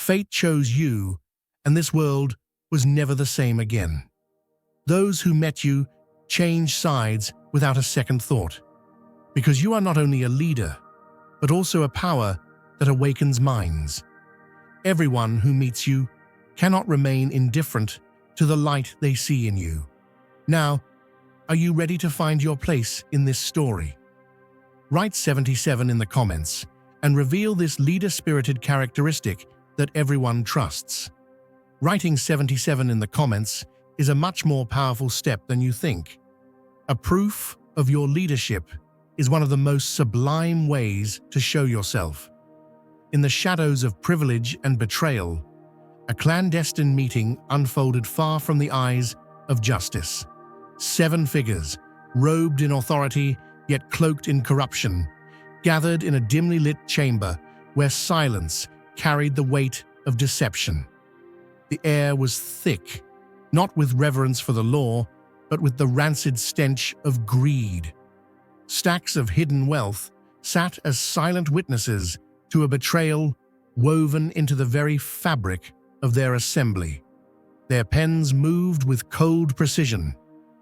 Fate chose you, and this world was never the same again. Those who met you changed sides without a second thought, because you are not only a leader, but also a power that awakens minds. Everyone who meets you cannot remain indifferent to the light they see in you. Now, are you ready to find your place in this story? Write 77 in the comments and reveal this leader-spirited characteristic that everyone trusts. Writing 77 in the comments is a much more powerful step than you think. A proof of your leadership is one of the most sublime ways to show yourself. In the shadows of privilege and betrayal, a clandestine meeting unfolded far from the eyes of justice. 7 figures, robed in authority yet cloaked in corruption, gathered in a dimly lit chamber where silence carried the weight of deception. The air was thick, not with reverence for the law, but with the rancid stench of greed. Stacks of hidden wealth sat as silent witnesses to a betrayal woven into the very fabric of their assembly. Their pens moved with cold precision,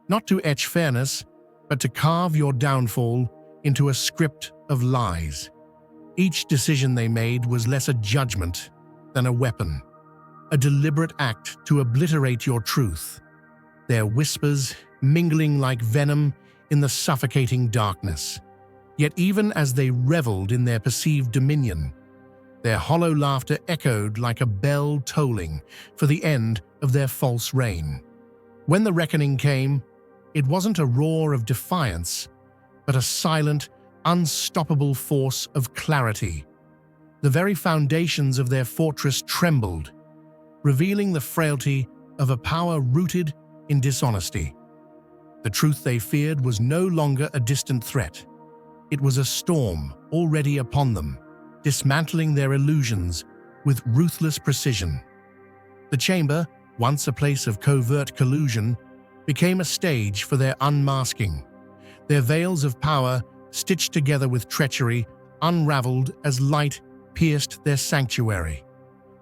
not to etch fairness, but to carve your downfall into a script of lies. Each decision they made was less a judgment than a weapon, a deliberate act to obliterate your truth, their whispers mingling like venom in the suffocating darkness. Yet even as they reveled in their perceived dominion, their hollow laughter echoed like a bell tolling for the end of their false reign. When the reckoning came, it wasn't a roar of defiance, but a silent, unstoppable force of clarity. The very foundations of their fortress trembled, revealing the frailty of a power rooted in dishonesty. The truth they feared was no longer a distant threat. It was a storm already upon them, dismantling their illusions with ruthless precision. The chamber, once a place of covert collusion, became a stage for their unmasking. Their veils of power, stitched together with treachery, unraveled as light pierced their sanctuary.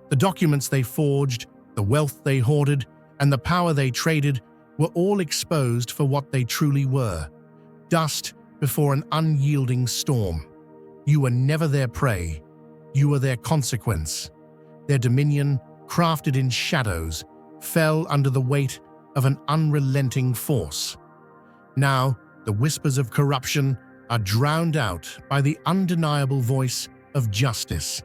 The documents they forged, the wealth they hoarded, and the power they traded were all exposed for what they truly were: dust before an unyielding storm. You were never their prey, you were their consequence. Their dominion, crafted in shadows, fell under the weight of an unrelenting force. Now, the whispers of corruption are drowned out by the undeniable voice of justice,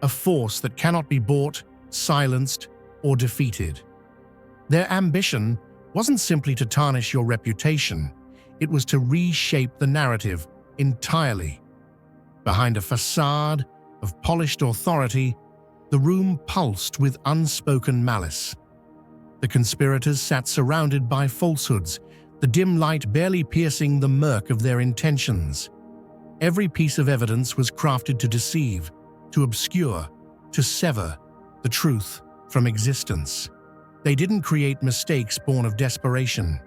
a force that cannot be bought, silenced, or defeated. Their ambition wasn't simply to tarnish your reputation, it was to reshape the narrative entirely. Behind a facade of polished authority, the room pulsed with unspoken malice. The conspirators sat surrounded by falsehoods, the dim light barely piercing the murk of their intentions. Every piece of evidence was crafted to deceive, to obscure, to sever the truth from existence. They didn't create mistakes born of desperation.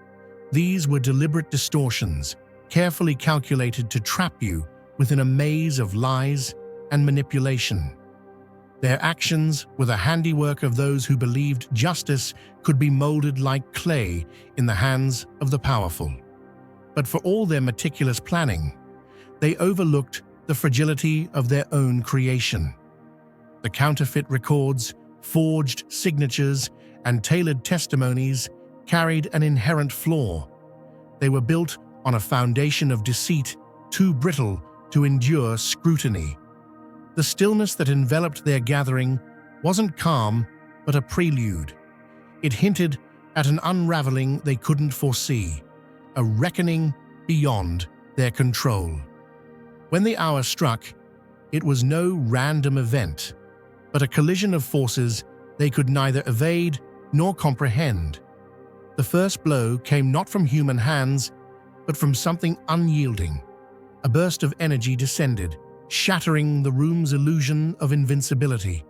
These were deliberate distortions, carefully calculated to trap you within a maze of lies and manipulation. Their actions were the handiwork of those who believed justice could be molded like clay in the hands of the powerful. But for all their meticulous planning, they overlooked the fragility of their own creation. The counterfeit records, forged signatures, and tailored testimonies carried an inherent flaw. They were built on a foundation of deceit too brittle to endure scrutiny. The stillness that enveloped their gathering wasn't calm, but a prelude. It hinted at an unraveling they couldn't foresee, a reckoning beyond their control. When the hour struck, it was no random event, but a collision of forces they could neither evade nor comprehend. The first blow came not from human hands, but from something unyielding. A burst of energy descended, shattering the room's illusion of invincibility.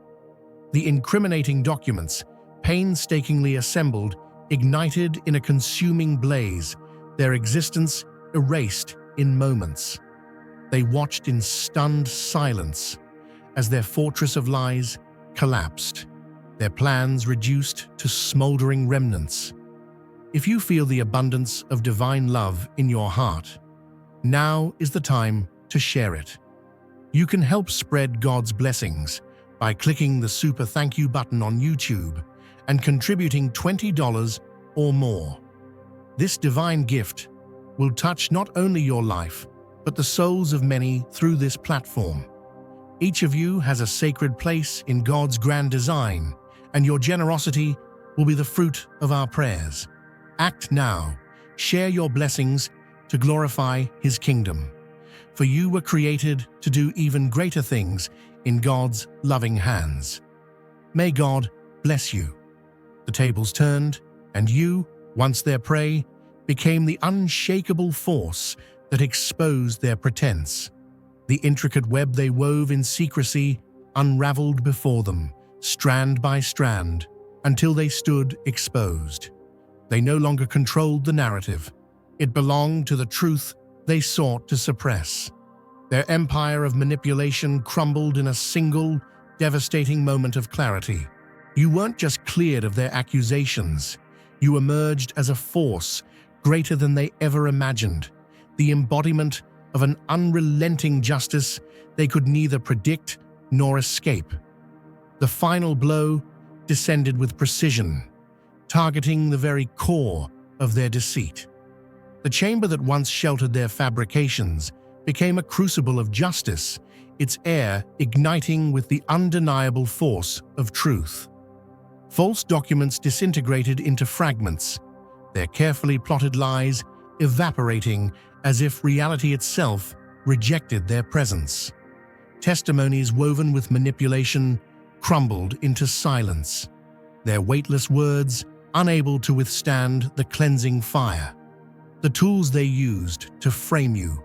The incriminating documents, painstakingly assembled, ignited in a consuming blaze, their existence erased in moments. They watched in stunned silence as their fortress of lies collapsed, their plans reduced to smoldering remnants. If you feel the abundance of divine love in your heart, now is the time to share it. You can help spread God's blessings by clicking the super thank you button on YouTube and contributing $20 or more. This divine gift will touch not only your life, but the souls of many through this platform. Each of you has a sacred place in God's grand design, and your generosity will be the fruit of our prayers. Act now. Share your blessings to glorify His kingdom. For you were created to do even greater things in God's loving hands. May God bless you. The tables turned, and you, once their prey, became the unshakable force that exposed their pretense. The intricate web they wove in secrecy unraveled before them, strand by strand, until they stood exposed. They no longer controlled the narrative. It belonged to the truth they sought to suppress. Their empire of manipulation crumbled in a single, devastating moment of clarity. You weren't just cleared of their accusations. You emerged as a force greater than they ever imagined, the embodiment of an unrelenting justice they could neither predict nor escape. The final blow descended with precision, targeting the very core of their deceit. The chamber that once sheltered their fabrications became a crucible of justice, its air igniting with the undeniable force of truth. False documents disintegrated into fragments, their carefully plotted lies evaporating as if reality itself rejected their presence. Testimonies woven with manipulation crumbled into silence, their weightless words unable to withstand the cleansing fire. The tools they used to frame you,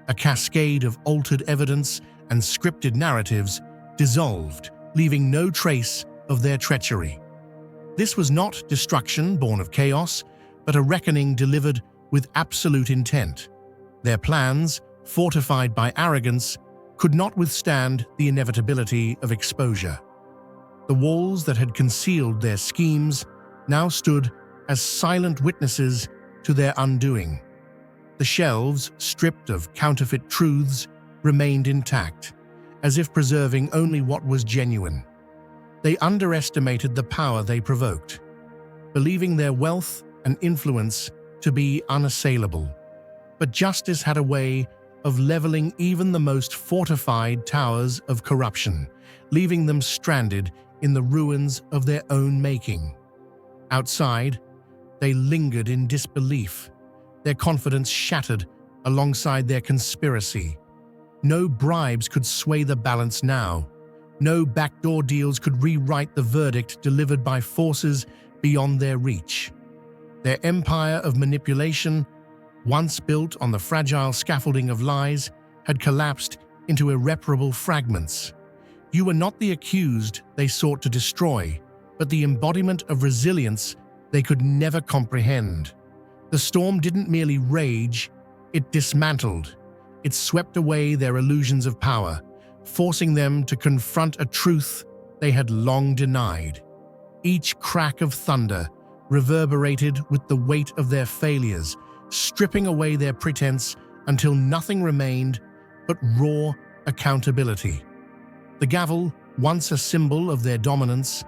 a cascade of altered evidence and scripted narratives, dissolved, leaving no trace of their treachery. This was not destruction born of chaos, but a reckoning delivered with absolute intent. Their plans, fortified by arrogance, could not withstand the inevitability of exposure. The walls that had concealed their schemes now stood as silent witnesses to their undoing. The shelves, stripped of counterfeit truths, remained intact, as if preserving only what was genuine. They underestimated the power they provoked, believing their wealth and influence to be unassailable. But justice had a way of leveling even the most fortified towers of corruption, leaving them stranded in the ruins of their own making. Outside, they lingered in disbelief, their confidence shattered alongside their conspiracy. No bribes could sway the balance now. No backdoor deals could rewrite the verdict delivered by forces beyond their reach. Their empire of manipulation, once built on the fragile scaffolding of lies, had collapsed into irreparable fragments. You were not the accused they sought to destroy, but the embodiment of resilience they could never comprehend. The storm didn't merely rage, it dismantled. It swept away their illusions of power, forcing them to confront a truth they had long denied. Each crack of thunder reverberated with the weight of their failures, stripping away their pretense until nothing remained but raw accountability. The gavel, once a symbol of their dominance,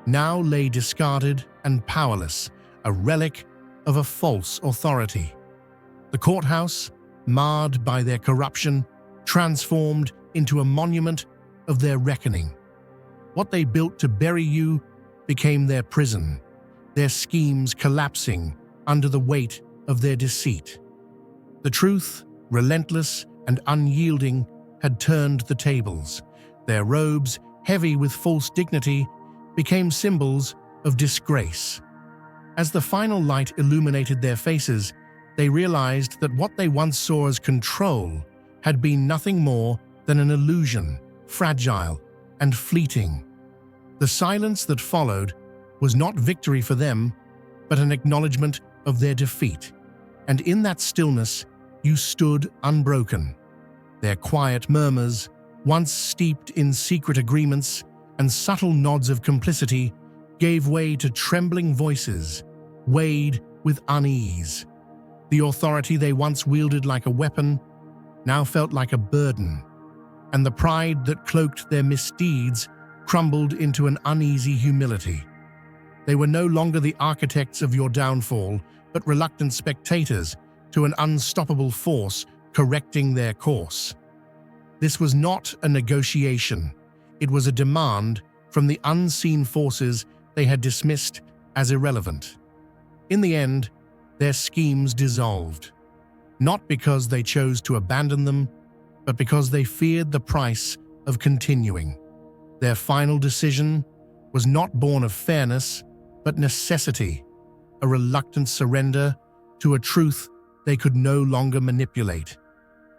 now lay discarded and powerless, a relic of a false authority. The courthouse, marred by their corruption, transformed into a monument of their reckoning. What they built to bury you became their prison, their schemes collapsing under the weight of their deceit. The truth, relentless and unyielding, had turned the tables. Their robes, heavy with false dignity, became symbols of disgrace. As the final light illuminated their faces, they realized that what they once saw as control had been nothing more than an illusion, fragile and fleeting. The silence that followed was not victory for them, but an acknowledgement of their defeat. And in that stillness, you stood unbroken. Their quiet murmurs, once steeped in secret agreements, and subtle nods of complicity gave way to trembling voices, weighed with unease. The authority they once wielded like a weapon now felt like a burden, and the pride that cloaked their misdeeds crumbled into an uneasy humility. They were no longer the architects of your downfall, but reluctant spectators to an unstoppable force correcting their course. This was not a negotiation. It was a demand from the unseen forces they had dismissed as irrelevant. In the end, their schemes dissolved, not because they chose to abandon them, but because they feared the price of continuing. Their final decision was not born of fairness, but necessity, a reluctant surrender to a truth they could no longer manipulate.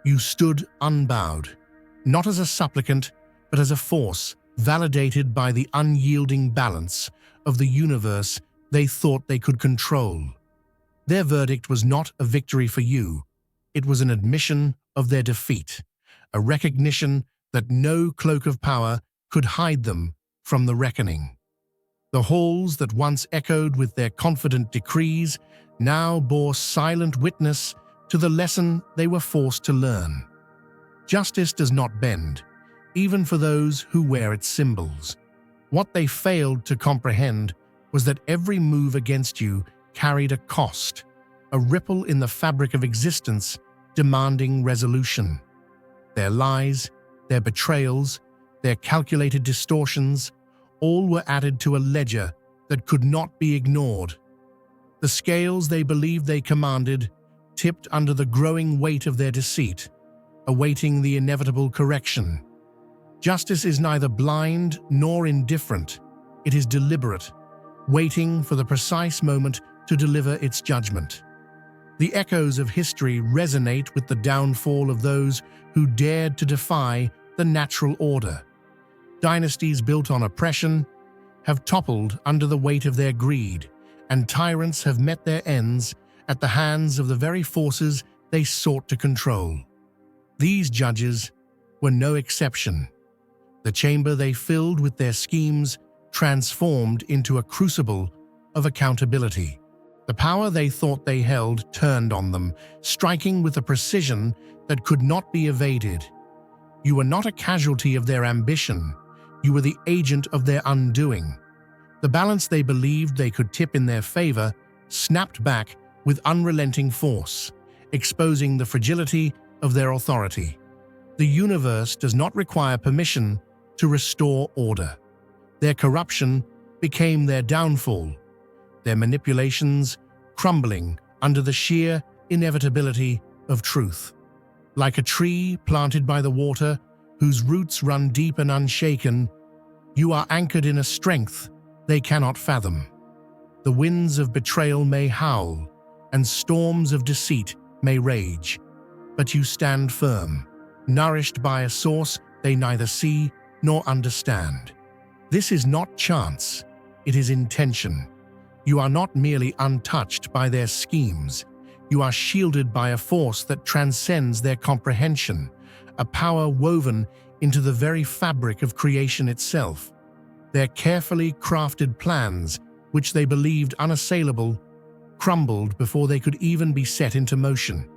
You stood unbowed, not as a supplicant, but as a force validated by the unyielding balance of the universe they thought they could control. Their verdict was not a victory for you. It was an admission of their defeat, a recognition that no cloak of power could hide them from the reckoning. The halls that once echoed with their confident decrees now bore silent witness to the lesson they were forced to learn. Justice does not bend, even for those who wear its symbols. What they failed to comprehend was that every move against you carried a cost, a ripple in the fabric of existence demanding resolution. Their lies, their betrayals, their calculated distortions, all were added to a ledger that could not be ignored. The scales they believed they commanded tipped under the growing weight of their deceit, awaiting the inevitable correction. Justice is neither blind nor indifferent. It is deliberate, waiting for the precise moment to deliver its judgment. The echoes of history resonate with the downfall of those who dared to defy the natural order. Dynasties built on oppression have toppled under the weight of their greed, and tyrants have met their ends at the hands of the very forces they sought to control. These judges were no exception. The chamber they filled with their schemes transformed into a crucible of accountability. The power they thought they held turned on them, striking with a precision that could not be evaded. You were not a casualty of their ambition. You were the agent of their undoing. The balance they believed they could tip in their favor snapped back with unrelenting force, exposing the fragility of their authority. The universe does not require permission to restore order. Their corruption became their downfall, their manipulations crumbling under the sheer inevitability of truth. Like a tree planted by the water, whose roots run deep and unshaken, you are anchored in a strength they cannot fathom. The winds of betrayal may howl, and storms of deceit may rage, but you stand firm, nourished by a source they neither see nor understand. This is not chance, it is intention. You are not merely untouched by their schemes. You are shielded by a force that transcends their comprehension, a power woven into the very fabric of creation itself. Their carefully crafted plans, which they believed unassailable, crumbled before they could even be set into motion.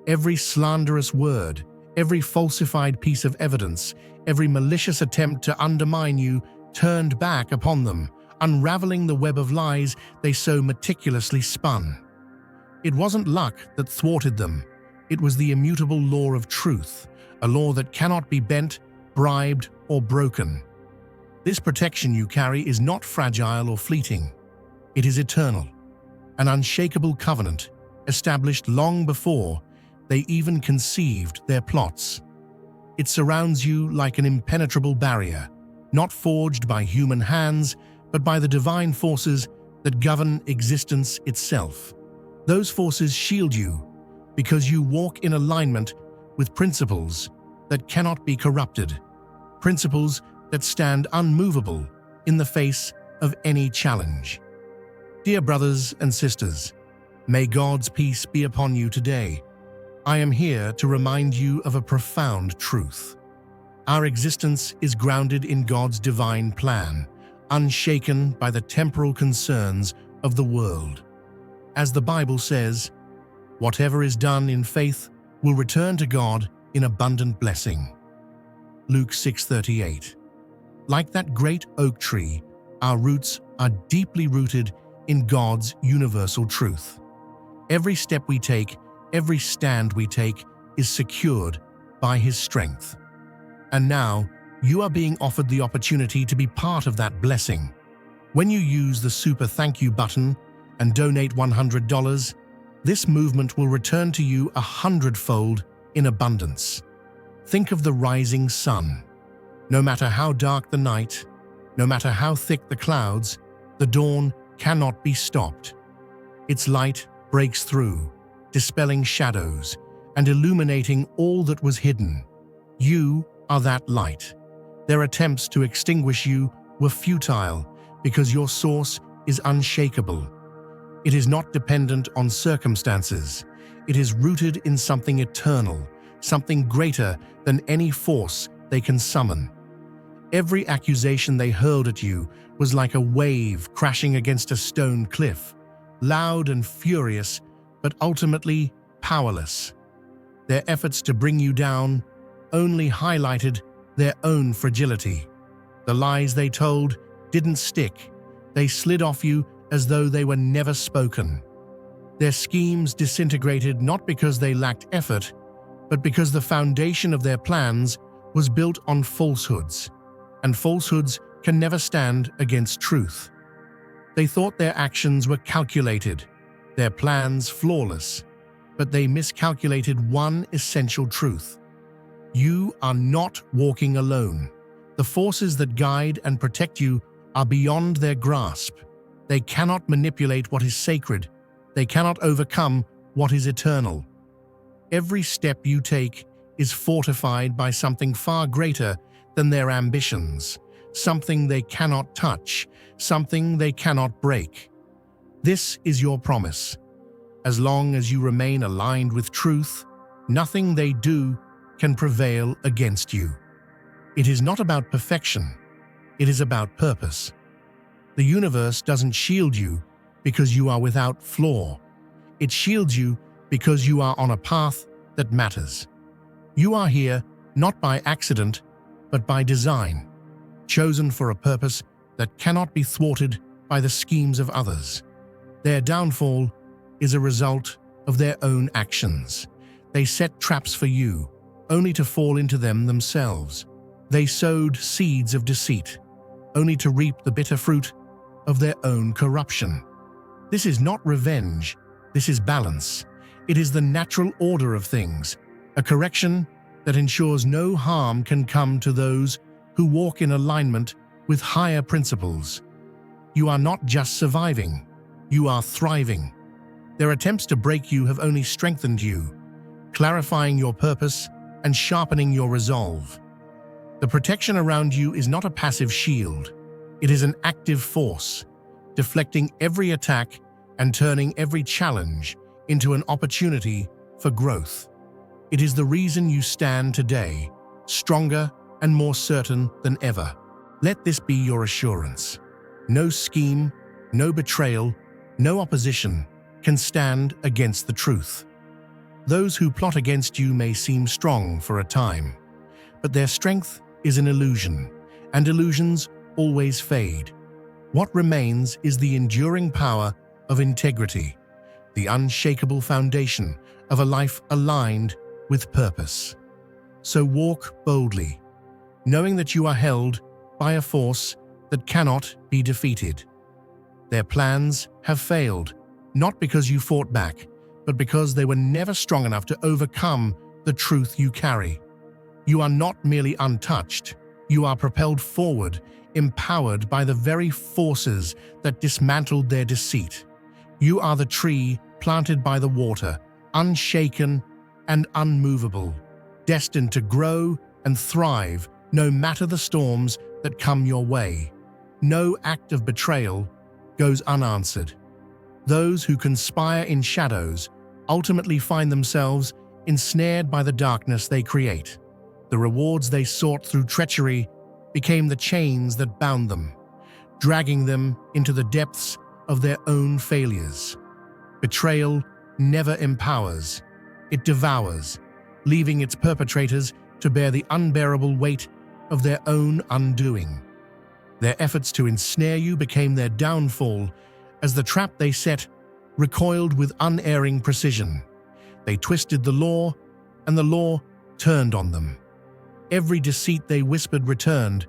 Every slanderous word, every falsified piece of evidence, every malicious attempt to undermine you turned back upon them, unraveling the web of lies they so meticulously spun. It wasn't luck that thwarted them. It was the immutable law of truth, a law that cannot be bent, bribed, or broken. This protection you carry is not fragile or fleeting. It is eternal, an unshakable covenant established long before they even conceived their plots. It surrounds you like an impenetrable barrier, not forged by human hands, but by the divine forces that govern existence itself. Those forces shield you because you walk in alignment with principles that cannot be corrupted, principles that stand unmovable in the face of any challenge. Dear brothers and sisters, may God's peace be upon you today. I am here to remind you of a profound truth. Our existence is grounded in God's divine plan, unshaken by the temporal concerns of the world. As the Bible says, whatever is done in faith will return to God in abundant blessing. Luke 6:38. Like that great oak tree, our roots are deeply rooted in God's universal truth. Every step we take, every stand we take, is secured by His strength. And now, you are being offered the opportunity to be part of that blessing. When you use the super thank you button and donate $100, this movement will return to you 100-fold in abundance. Think of the rising sun. No matter how dark the night, no matter how thick the clouds, the dawn cannot be stopped. Its light breaks through, dispelling shadows and illuminating all that was hidden. You are that light. Their attempts to extinguish you were futile because your source is unshakable. It is not dependent on circumstances. It is rooted in something eternal, something greater than any force they can summon. Every accusation they hurled at you was like a wave crashing against a stone cliff, loud and furious, but ultimately powerless. Their efforts to bring you down only highlighted their own fragility. The lies they told didn't stick. They slid off you as though they were never spoken. Their schemes disintegrated not because they lacked effort, but because the foundation of their plans was built on falsehoods, and falsehoods can never stand against truth. They thought their actions were calculated, their plans flawless, but they miscalculated one essential truth. You are not walking alone. The forces that guide and protect you are beyond their grasp. They cannot manipulate what is sacred. They cannot overcome what is eternal. Every step you take is fortified by something far greater than their ambitions, something they cannot touch, something they cannot break. This is your promise. As long as you remain aligned with truth, nothing they do can prevail against you. It is not about perfection. It is about purpose. The universe doesn't shield you because you are without flaw. It shields you because you are on a path that matters. You are here not by accident, but by design, chosen for a purpose that cannot be thwarted by the schemes of others. Their downfall is a result of their own actions. They set traps for you, only to fall into them themselves. They sowed seeds of deceit, only to reap the bitter fruit of their own corruption. This is not revenge, this is balance. It is the natural order of things, a correction that ensures no harm can come to those who walk in alignment with higher principles. You are not just surviving, you are thriving. Their attempts to break you have only strengthened you, clarifying your purpose and sharpening your resolve. The protection around you is not a passive shield. It is an active force, deflecting every attack and turning every challenge into an opportunity for growth. It is the reason you stand today, stronger and more certain than ever. Let this be your assurance. No scheme, no betrayal, no opposition can stand against the truth. Those who plot against you may seem strong for a time, but their strength is an illusion, and illusions always fade. What remains is the enduring power of integrity, the unshakable foundation of a life aligned with purpose. So walk boldly, knowing that you are held by a force that cannot be defeated. Their plans have failed, not because you fought back, but because they were never strong enough to overcome the truth you carry. You are not merely untouched, you are propelled forward, empowered by the very forces that dismantled their deceit. You are the tree planted by the water, unshaken and unmovable, destined to grow and thrive no matter the storms that come your way. No act of betrayal goes unanswered. Those who conspire in shadows ultimately find themselves ensnared by the darkness they create. The rewards they sought through treachery became the chains that bound them, dragging them into the depths of their own failures. Betrayal never empowers, it devours, leaving its perpetrators to bear the unbearable weight of their own undoing. Their efforts to ensnare you became their downfall as the trap they set recoiled with unerring precision. They twisted the law, and the law turned on them. Every deceit they whispered returned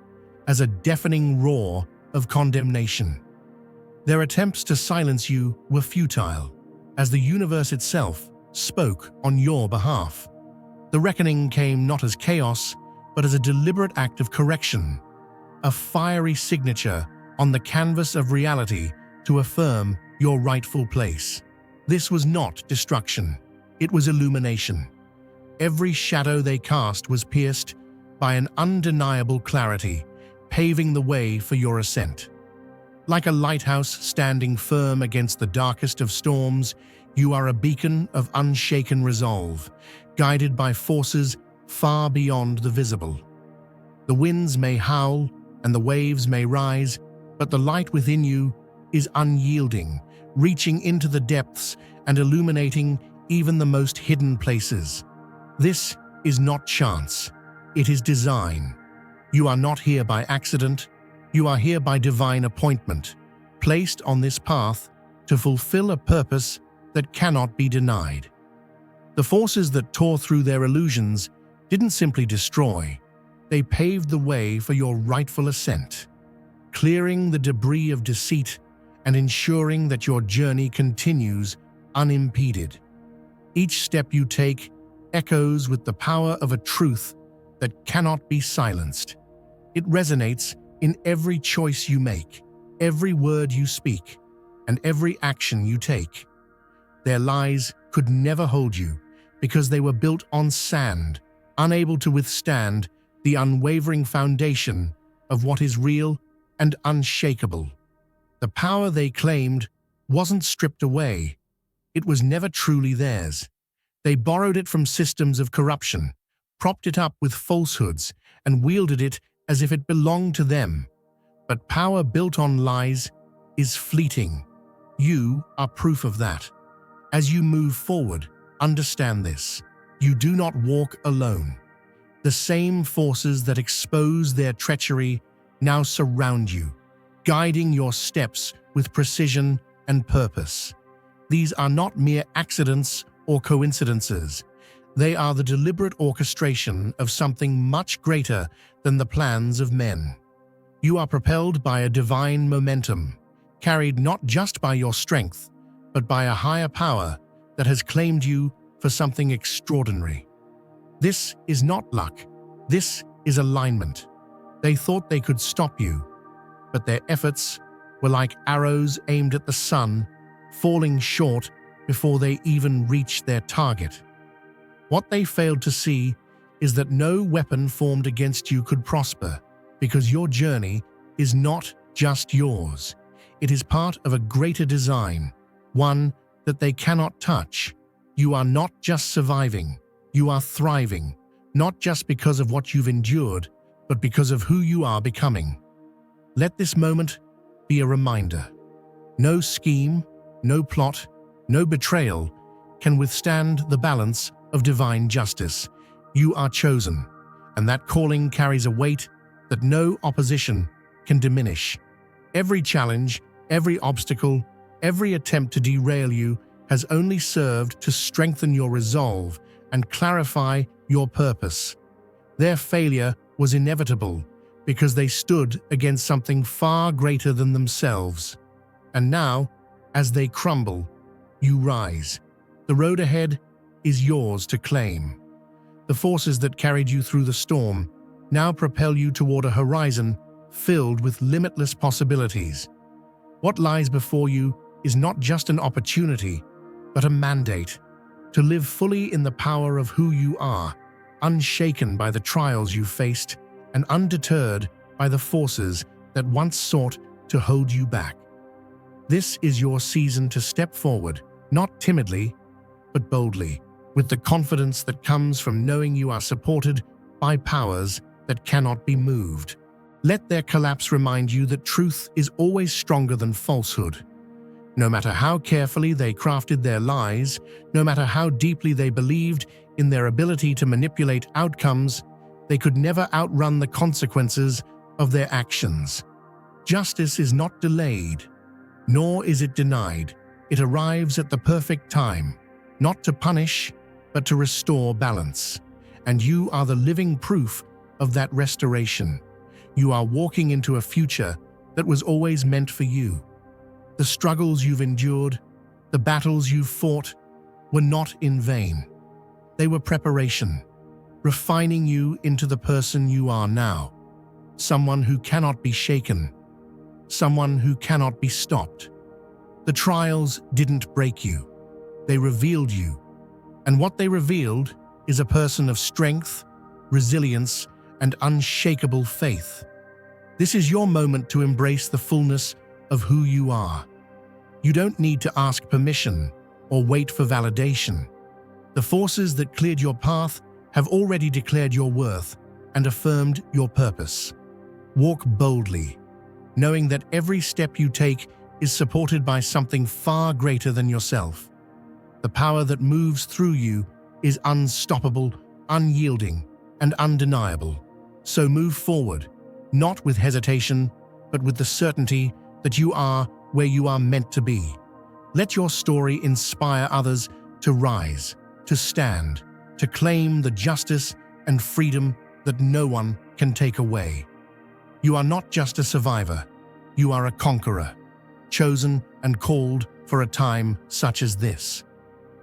as a deafening roar of condemnation. Their attempts to silence you were futile, as the universe itself spoke on your behalf. The reckoning came not as chaos, but as a deliberate act of correction, a fiery signature on the canvas of reality to affirm your rightful place. This was not destruction, it was illumination. Every shadow they cast was pierced by an undeniable clarity, paving the way for your ascent. Like a lighthouse standing firm against the darkest of storms, you are a beacon of unshaken resolve, guided by forces far beyond the visible. The winds may howl and the waves may rise, but the light within you is unyielding, reaching into the depths and illuminating even the most hidden places. This is not chance, it is design. You are not here by accident, you are here by divine appointment, placed on this path to fulfill a purpose that cannot be denied. The forces that tore through their illusions didn't simply destroy, they paved the way for your rightful ascent, clearing the debris of deceit and ensuring that your journey continues unimpeded. Each step you take echoes with the power of a truth that cannot be silenced. It resonates in every choice you make, every word you speak, and every action you take. Their lies could never hold you because they were built on sand, unable to withstand the unwavering foundation of what is real and unshakable. The power they claimed wasn't stripped away. It was never truly theirs. They borrowed it from systems of corruption, propped it up with falsehoods, and wielded it as if it belonged to them. But power built on lies is fleeting. You are proof of that. As you move forward, understand this. You do not walk alone. The same forces that expose their treachery now surround you, guiding your steps with precision and purpose. These are not mere accidents or coincidences. They are the deliberate orchestration of something much greater than the plans of men. You are propelled by a divine momentum, carried not just by your strength, but by a higher power that has claimed you for something extraordinary. This is not luck. This is alignment. They thought they could stop you, but their efforts were like arrows aimed at the sun, falling short before they even reached their target. What they failed to see is that no weapon formed against you could prosper, because your journey is not just yours. It is part of a greater design, one that they cannot touch. You are not just surviving, you are thriving, not just because of what you've endured, but because of who you are becoming. Let this moment be a reminder. No scheme, no plot, no betrayal can withstand the balance of divine justice. You are chosen, and that calling carries a weight that no opposition can diminish. Every challenge, every obstacle, every attempt to derail you has only served to strengthen your resolve and clarify your purpose. Their failure was inevitable because they stood against something far greater than themselves. And now, as they crumble, you rise. The road ahead is yours to claim. The forces that carried you through the storm now propel you toward a horizon filled with limitless possibilities. What lies before you is not just an opportunity, but a mandate to live fully in the power of who you are, unshaken by the trials you faced and undeterred by the forces that once sought to hold you back. This is your season to step forward, not timidly, but boldly, with the confidence that comes from knowing you are supported by powers that cannot be moved. Let their collapse remind you that truth is always stronger than falsehood. No matter how carefully they crafted their lies, no matter how deeply they believed in their ability to manipulate outcomes, they could never outrun the consequences of their actions. Justice is not delayed, nor is it denied. It arrives at the perfect time, not to punish, but to restore balance. And you are the living proof of that restoration. You are walking into a future that was always meant for you. The struggles you've endured, the battles you've fought, were not in vain. They were preparation, refining you into the person you are now. Someone who cannot be shaken, someone who cannot be stopped. The trials didn't break you, they revealed you. And what they revealed is a person of strength, resilience, and unshakable faith. This is your moment to embrace the fullness of who you are. You don't need to ask permission or wait for validation. The forces that cleared your path have already declared your worth and affirmed your purpose. Walk boldly, knowing that every step you take is supported by something far greater than yourself. The power that moves through you is unstoppable, unyielding, and undeniable. So move forward, not with hesitation, but with the certainty that you are where you are meant to be. Let your story inspire others to rise, to stand, to claim the justice and freedom that no one can take away. You are not just a survivor, you are a conqueror, chosen and called for a time such as this.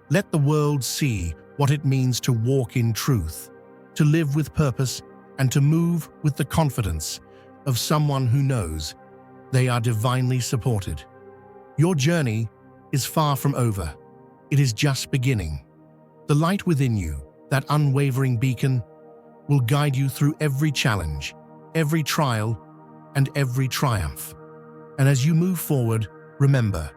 Let the world see what it means to walk in truth, to live with purpose, and to move with the confidence of someone who knows they are divinely supported. Your journey is far from over. It is just beginning. The light within you, that unwavering beacon, will guide you through every challenge, every trial, and every triumph. And as you move forward, remember,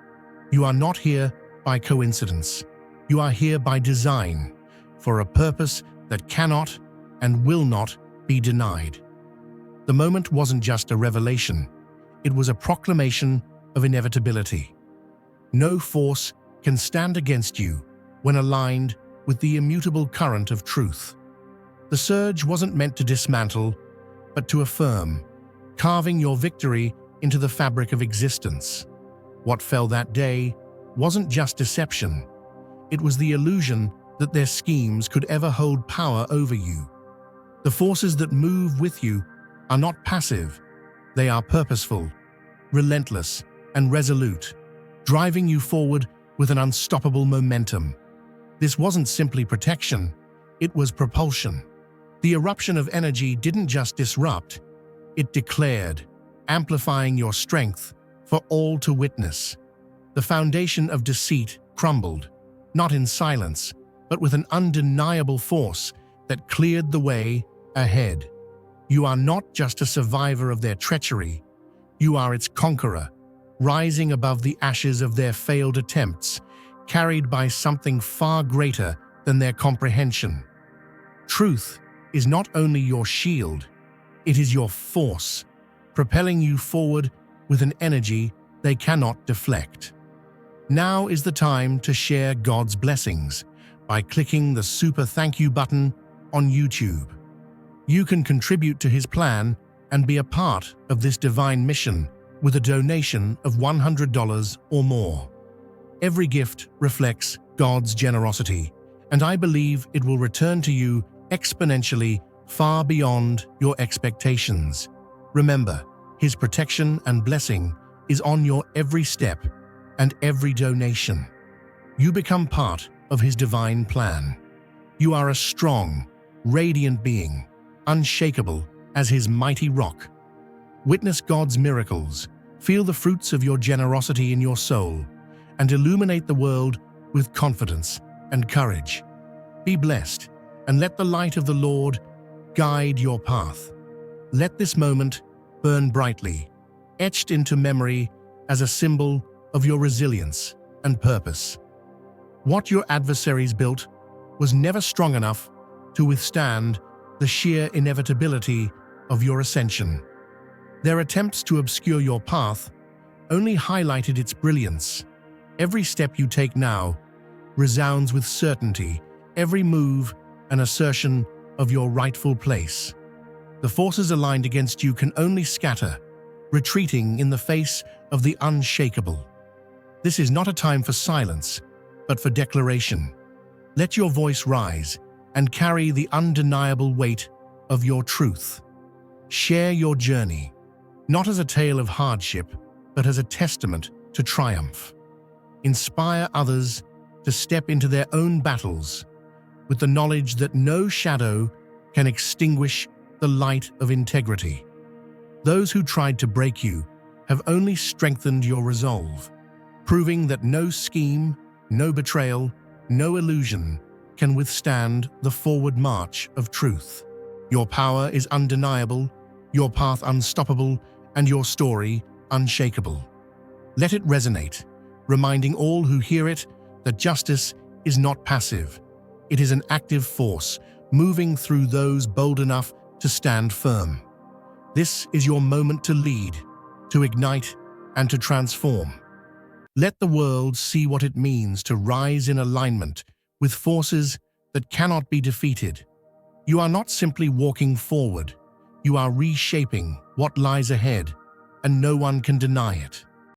you are not here by coincidence. You are here by design, for a purpose that cannot and will not be denied. The moment wasn't just a revelation, it was a proclamation of inevitability. No force can stand against you when aligned with the immutable current of truth. The surge wasn't meant to dismantle, but to affirm, carving your victory into the fabric of existence. What fell that day wasn't just deception, it was the illusion that their schemes could ever hold power over you. The forces that move with you are not passive, they are purposeful, relentless, and resolute, driving you forward with an unstoppable momentum. This wasn't simply protection, it was propulsion. The eruption of energy didn't just disrupt, it declared, amplifying your strength for all to witness. The foundation of deceit crumbled, not in silence, but with an undeniable force that cleared the way ahead. You are not just a survivor of their treachery, you are its conqueror, rising above the ashes of their failed attempts, carried by something far greater than their comprehension. Truth is not only your shield, it is your force, propelling you forward with an energy they cannot deflect. Now is the time to share God's blessings by clicking the super thank you button on YouTube. You can contribute to His plan and be a part of this divine mission with a donation of $100 or more. Every gift reflects God's generosity, and I believe it will return to you exponentially far beyond your expectations. Remember, His protection and blessing is on your every step and every donation. You become part of His divine plan. You are a strong, radiant being, unshakable as His mighty rock. Witness God's miracles, feel the fruits of your generosity in your soul, and illuminate the world with confidence and courage. Be blessed, and let the light of the Lord guide your path. Let this moment burn brightly, etched into memory as a symbol of your resilience and purpose. What your adversaries built was never strong enough to withstand the sheer inevitability of your ascension. Their attempts to obscure your path only highlighted its brilliance. Every step you take now resounds with certainty, every move an assertion of your rightful place. The forces aligned against you can only scatter, retreating in the face of the unshakable. This is not a time for silence, but for declaration. Let your voice rise and carry the undeniable weight of your truth. Share your journey, not as a tale of hardship, but as a testament to triumph. Inspire others to step into their own battles with the knowledge that no shadow can extinguish the light of integrity. Those who tried to break you have only strengthened your resolve, proving that no scheme, no betrayal, no illusion can withstand the forward march of truth. Your power is undeniable, your path unstoppable, and your story unshakable. Let it resonate, reminding all who hear it that justice is not passive. It is an active force, moving through those bold enough to stand firm. This is your moment to lead, to ignite, and to transform. Let the world see what it means to rise in alignment with forces that cannot be defeated. You are not simply walking forward, you are reshaping what lies ahead, and no one can deny it.